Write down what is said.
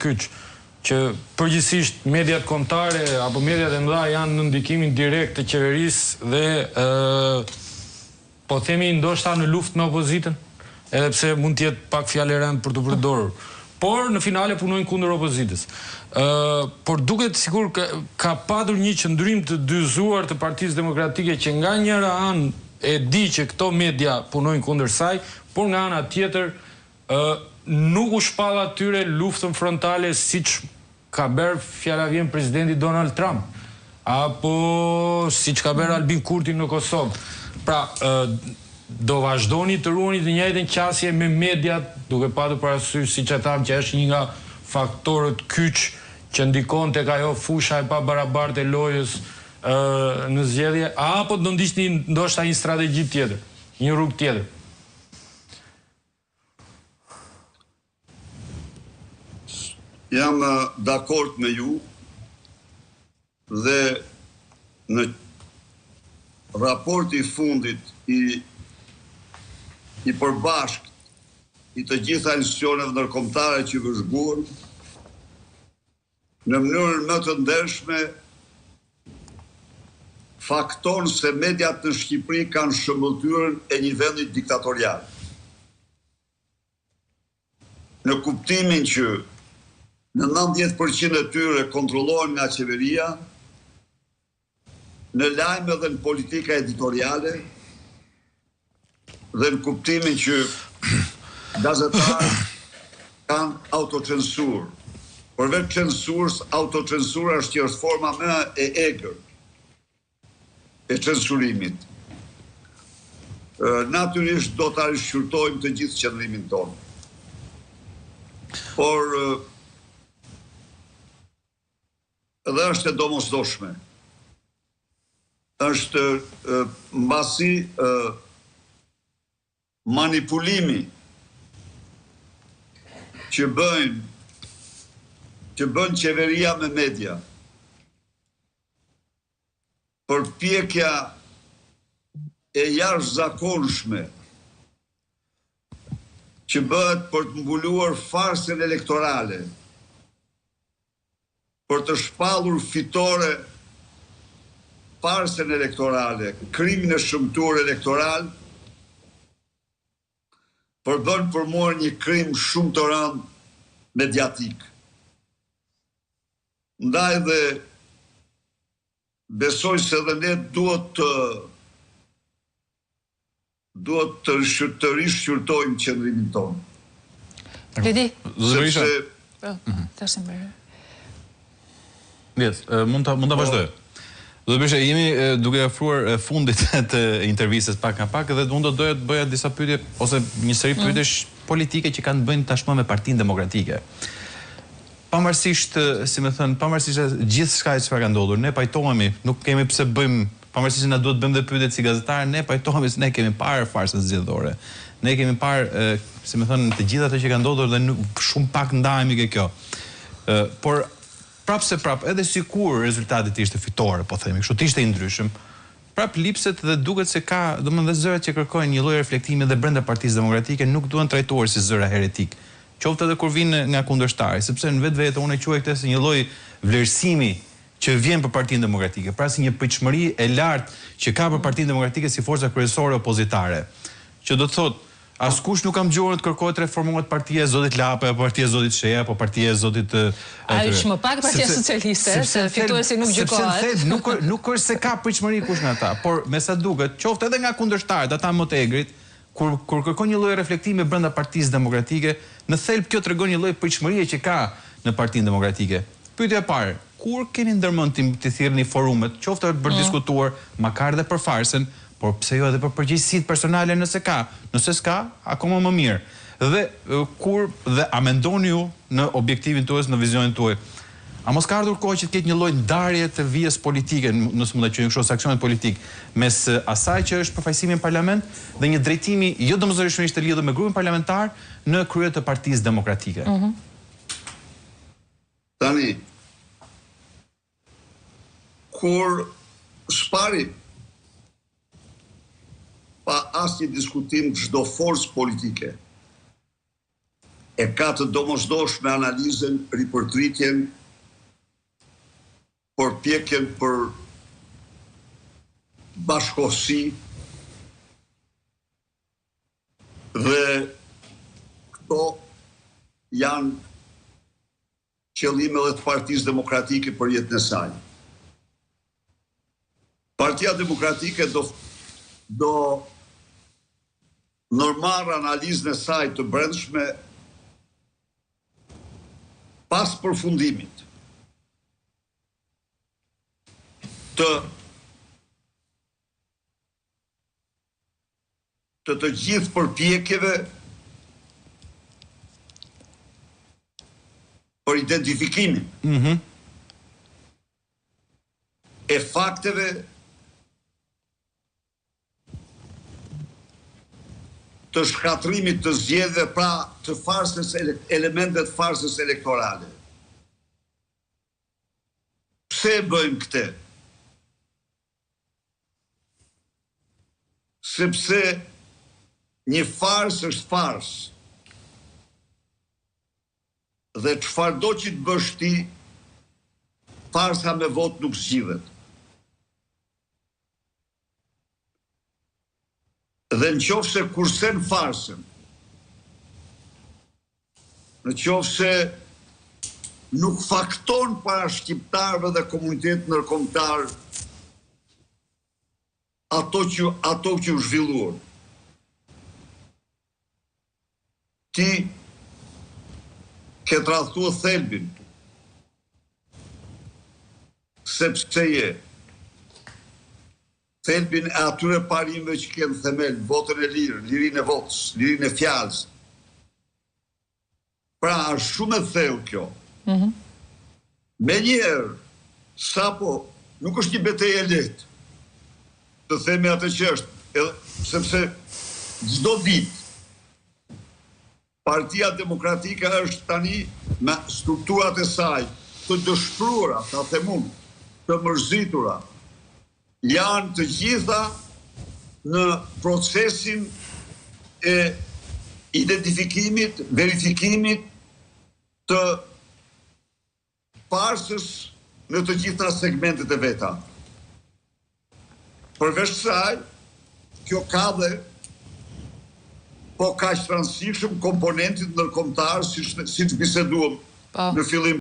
kyç, që përgjithsisht mediat kombëtare apo mediat e mëdha janë në ndikimin direkt të qeverisë dhe po themi ndoshta në luftë me opozitën, edhe pse mund të jetë pak fjalë rënd për të përdorur. Por në finale punojnë kundër opozitës. Por duket sikur ka patur një qëndrim të dyzuar të Partisë Demokratike që nga njëra anë e di që këto media punojnë kundër saj, por nga ana tjetër nuk u shpall atyre luftën frontale siç ka bërë fjala vjen presidenti Donald Trump, apo siç ka bërë Albin Kurti në Kosovë. Pra, do vazhdoni të ruani të njëjtën qasje me mediat, duke patur parasysh, siç e tham, që është një nga faktorët kyç që ndikon tek ajo fusha e pabarabartë e lojës në zgjedhje, apo do ndiqni ndoshta një strategji tjetër, një rrugë tjetër? Jam dakord me ju dhe në raporti fundit i përbashkët i të gjitha institucioneve ndërkombëtare që vëzhguan në mënyrën më të ndershme fakton se mediat në Shqipëri kanë shëmbëltyrën e një vendi diktatorial. Në kuptimin që në 90% e tyre kontrollohen nga qeveria, në lajme dhe në politika editoriale, dhe në kuptimin që gazetarët kanë autocensur. Përveç censurës, autocensura është që është forma më e egër e censurimit. Natyrisht do ta rishqyrtojmë të gjithë qëndrimin tonë. Por edhe është e domosdoshme. Është mbasi manipulimi që bën qeveria me media, përpjekja e jashtëzakonshme që bëhet për të mbuluar farsën elektorale, për të shpallur fitore farsën elektorale, krimin e shëmtuar elektoral, përbën për mua një krim shumë të rënd mediatik. Ndaj dhe besoj se dhe ne duhet të rishqyrtojmë qëndrimin tonë. Ledi? Zërisha? Mund të vazhdoj. Do të bëshe, jemi duke afruar fundit të intervistës pak nga pak dhe mund të doja të bëja disa pyetje ose një seri pyetjesh politike që kanë të bëjnë tashmë me Partinë Demokratike. Pavarësisht, si më thënë, pavarësisht gjithçka që ka ndodhur, ne pajtohemi, nuk kemi pse bëjmë, pavarësisht se na duhet bëjmë dhe pyetje si gazetarë, ne pajtohemi se ne kemi parë farsën zgjedhore. Ne kemi parë, si më thënë, të gjitha ato që ka ndodhur dhe shumë pak ndahemi ke kjo. Por prapë, edhe sikur rezultati ishte fitore, po themi, kështu ishte i ndryshëm, prap lipset dhe duket se ka, domethënë, dhe zërat që kërkojnë një lloj reflektimi dhe brenda Partisë Demokratike nuk duhen trajtuar si zëra heretik. Qoftë edhe kur vinë nga kundërshtari, sepse në vetvete unë e quaj këtë si një lloj vlerësimi që vjen për Partinë Demokratike, pra si një pritshmëri e lartë që ka për Partinë Demokratike si forca kryesore opozitare. Që do të thotë, askush nuk kam dëgjuar të kërkohet reformohet partia e Zotit Lape, apo partia e Zotit Sheja, apo partia e Zotit Ai është më pak partia socialiste, se fituesi nuk gjykohet. Nuk është se ka pritshmëri kush nga ata, por me sa duket, qoftë edhe nga kundërshtarët, ata më të egrit, kur kërkon një lloj reflektimi brenda Partisë Demokratike, në thelb kjo tregon një lloj pritshmërie që ka në Partinë Demokratike. Pyetja e parë, kur keni ndërmend të thirrni forumet, qoftë për diskutuar, makar edhe për farsën, por pse jo edhe për përgjegjësitë personale nëse ka, nëse s'ka, akoma më mirë. Dhe a mendoni ju në objektivin tuaj, në vizionin tuaj, a mos ka ardhur kohë që të ketë një lloj ndarje të vijës politike, nëse mund ta quajmë kështu, aksionit politik, mes asaj që është përfaqësimi në parlament dhe një drejtimi jo domosdoshmërisht të lidhur me grupin parlamentar në krye të Partisë Demokratike. Tani, kur shpari pa asnjë diskutim çdo forcë politike e ka të domosdoshme analizën, ripërtritjen, përpjekjen për bashkohësi dhe këto janë qëllime dhe të Partisë Demokratike për jetën e saj. Partia Demokratike do nërmarë analizën e saj të brendshme pas përfundimit të gjithë përpjekjeve për identifikimin e fakteve të shkatrimit të zgjedhjeve, pra të farsës, elementet farsës elektorale. Pse bëjmë këtë? Sepse një farsë është farsë. Dhe çfarëdo që të bësh ti, farsa me vot nuk zgjidhet. Dhe në qoftë se kursen farsën, në qoftë se nuk fakton para shqiptarëve dhe komunitet ndërkombëtar ato që u zhvilluar. Ti ke tradhtuar thelbin, sepse je thelbin e atyre parimeve që kenë themel, votën e lirë, lirinë e votës, lirinë e fjalës. Pra, është shumë e thellë kjo. Menjëherë, sapo nuk është një betejë e lehtë, të themi atë që është, sepse çdo ditë Partia Demokratike është tani me strukturat e saj të dëshpëruara, ta them unë, të mërzitura, janë të gjitha në procesin e identifikimit, verifikimit të farsës në të gjitha segmentet e veta. Përveç kësaj, kjo ka dhe po kaq rëndësishëm komponentit ndërkombëtar, siç biseduam në fillim